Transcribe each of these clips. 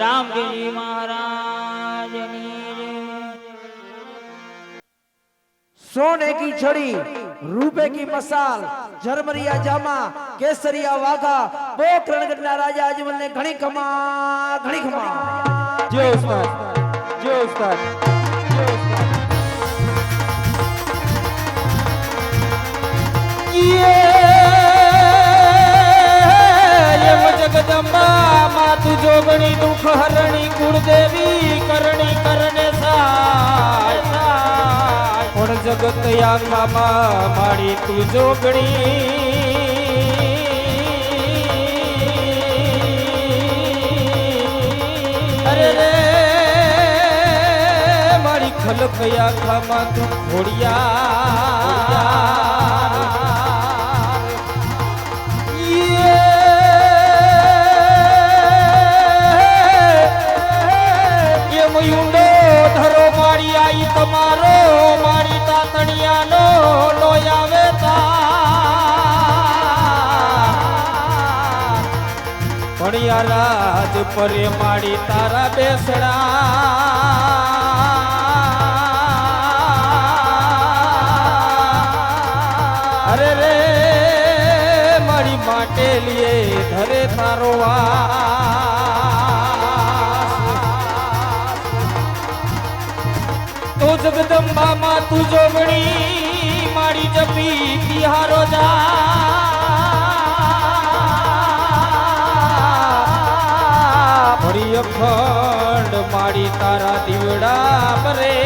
રામજી મહારાજની જય। सोने की छड़ी, रूपे की मसाल, झरमरिया जामा, केसरिया वाघा, वो रणगढ़ना राजा अजमल ने घणी खमा घणी खमा। जो उस्ताद, जो उस्ताद, जो उस्ताद। ये जगदम्बा मातु जोगणी दुख हरणी कुलदेवी करणी करने साय पण जगत आखा माड़ी तू जोगणी अरे रे माड़ी खलक आखा तू घोड़िया તમારો મારી તાતણિયાનો લોયાવે ભણિયા રાજ પરે મારી તારા બેસડા અરે રે મારી માટે લીએ ધરે તારો વા जगदम्बा मा तू जोगणी माड़ी जपी तिहारो जा भरी अखंड माड़ी तारा दीवड़ा परे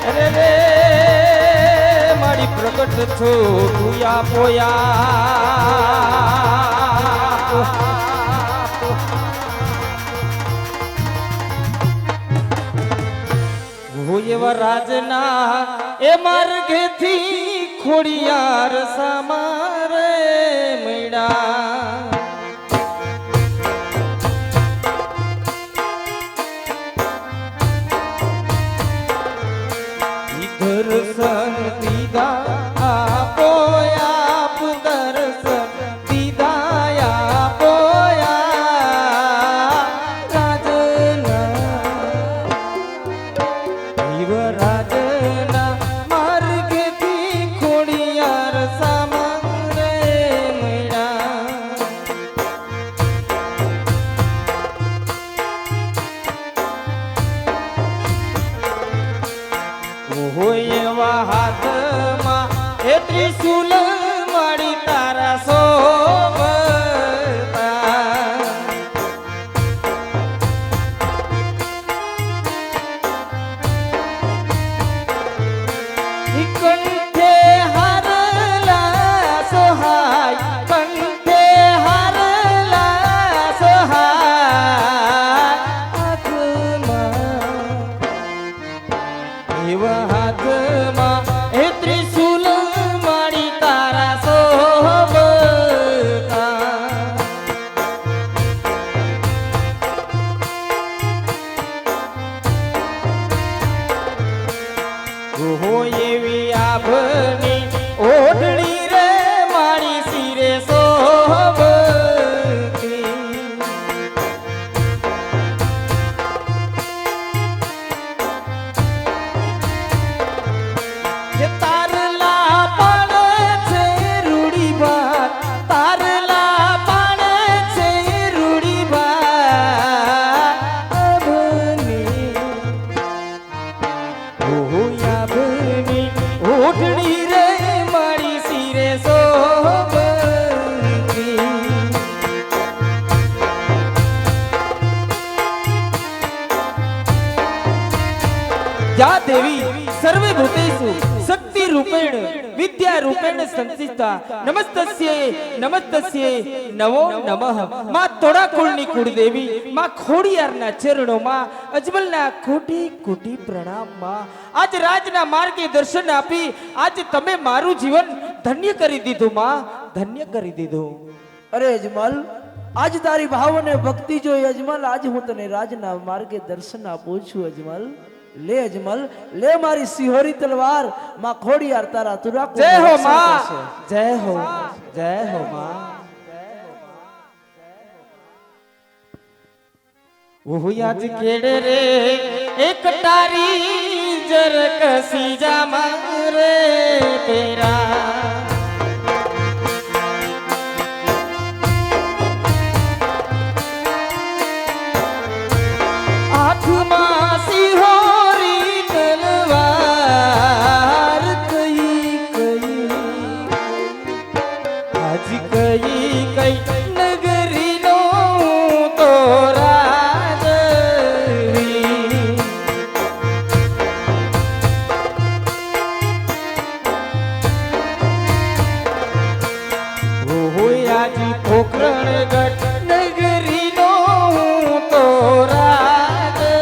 अरे रे माड़ी प्रकट छो तुया पोया एवा राजना ए मार्गे थी खोड़ियार समारे मैडा दर्शन दीदा आपोया दर्शन दीदा आपोया राजना मार्गे थी खोड़ियार सामरे मैडा ओहो एवा हाथ मा ए त्रिशूल माड़ी तारा सोबता कंठे हरला सोहाय कंठे हरला सोहाय हाथमा एवा हाथमा ए त्रिशूल माड़ी तारा सोबता ओहो एवी आभनी ओढ़नी रे मारी सिरे सोबती ये तारला पाड़े छे रूड़ी बात तारला पाड़े छे रूड़ी बात अभनी ओहो याभनी ओढ़नी रे मारी सिरे सोबती या देवी सर्वे भूतेषु शक्ति रूपेण विद्या रूपेण संस्थिता नमस्तस्ये नमस्तस्ये नमो नमः मां तोड़ा कुलनी कुलदेवी मां खोड़ियारना चरणों अजमलना कोटी कोटी प्रणाम मां आज राजना मार्गे दर्शन आपी आज तमे मारू जीवन धन्य करी दीधुं मां धन्य करी दीधुं। अरे अजमल आज तारी भाव ने भक्ति जो अजमल आज हूँ तने राजना मार्गे दर्शन आपू छू अजमल ले अजमल ले मारी सिहोरी तलवार मां खोड़ियार तारा तुरा जय हो मां जय हो मां આજ કેડે રે એક તારી જર કસી જા મારે તેરા હાથમાં સિંહોરી તલવાર કઈ કઈ આજ કઈ કઈ નગરીનો તો રાજવી હોય આજ પોખરણ ગઢ નગરીનો તો રાજવી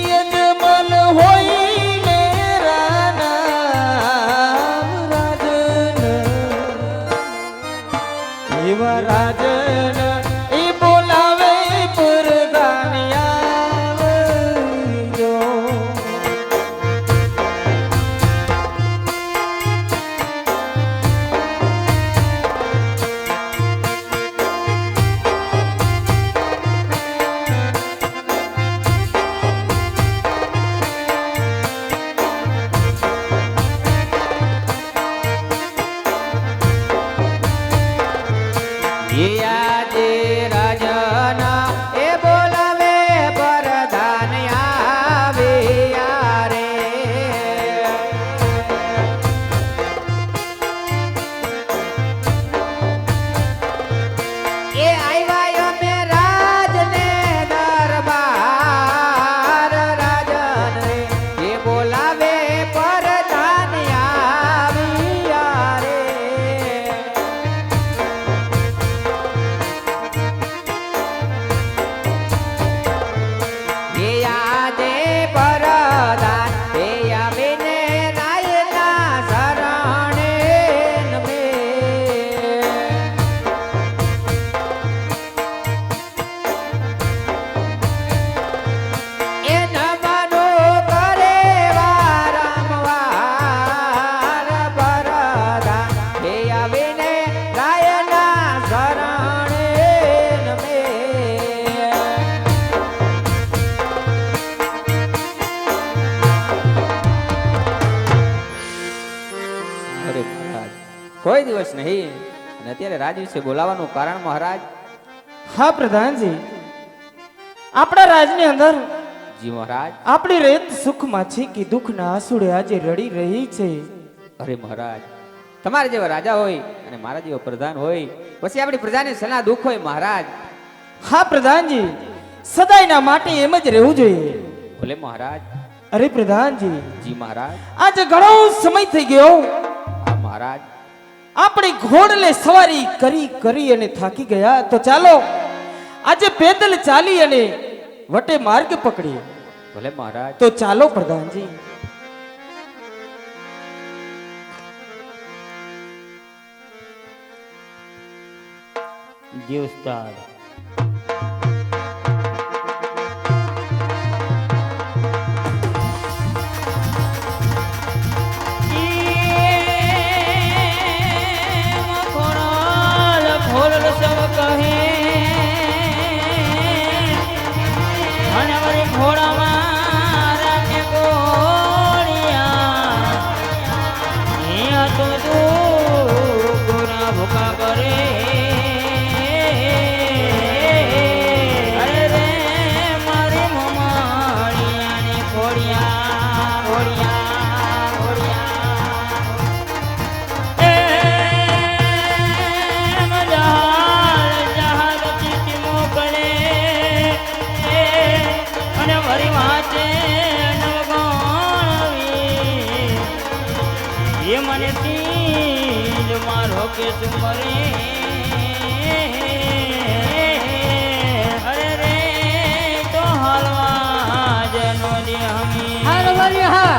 યજમન હોય મેરા નામ રાજન એવા રાજન એ બોલાવે પરદાનિયા આજે રાજના એ બોલાવે પરધાન આવે યારે એ આવ્યા અમે રાજને દરબાર રાજન રે એ બોલાવે પરધાન આવી યારે કોઈ દિવસ નહીં અને અત્યારે રાજ વિશે બોલાવાનું કારણ મહારાજ હા પ્રધાનજી આપણા રાજની અંદર જી મહારાજ આપણી રેત સુખમાં છે કે દુઃખના આંસુડે આજે રડી રહી છે અરે મહારાજ તમારા જેવા રાજા હોય અને મારા જેવા પ્રધાન હોય પછી આપણી પ્રજાની સલાહ દુઃખ હોય મહારાજ હા પ્રધાનજી સદાયના માટે એમ જ રહેવું જોઈએ ભલે મહારાજ અરે પ્રધાનજી જી મહારાજ આજે ઘણો સમય થઈ ગયો હા મહારાજ આપણે ઘોડલે સવારી કરી કરી અને થાકી ગયા તો ચાલો આજે પેદલ ચાલી અને વટે માર્ગ પકડીએ ભલે મહારાજ તો ચાલો પ્રધાનજી જી ઉસ્તાદ મને તીજ મારો કે સુમરે અરે રે તો હલવા જનો દે હમી હરવરી હા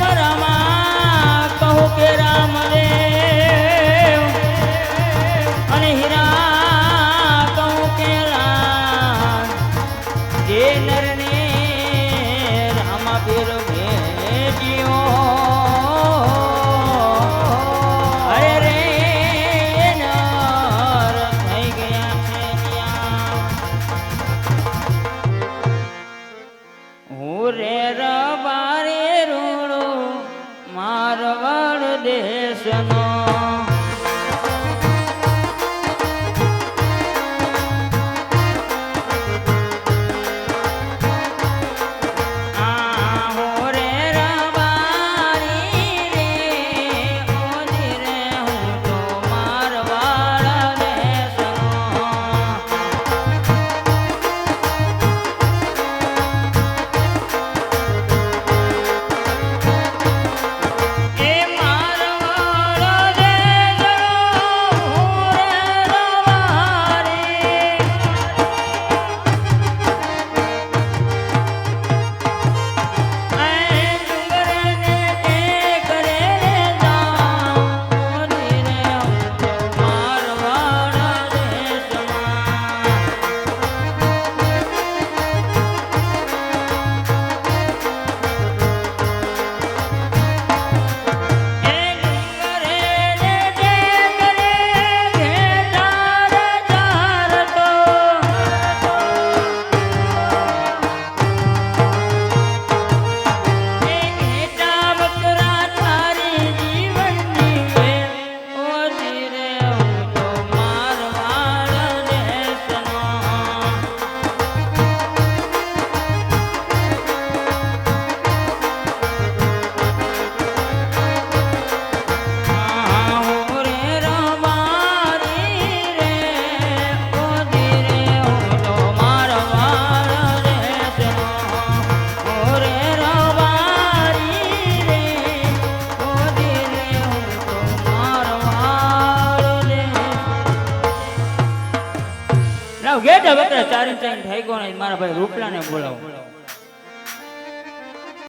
વરમાં કહો કે રામ દેવ અને હીરા કહો કે રામ કે નરને બેઠા વખતે ચારી ચારી થઈ ગયો ને મારા ભાઈ રૂપલાને બોલાવો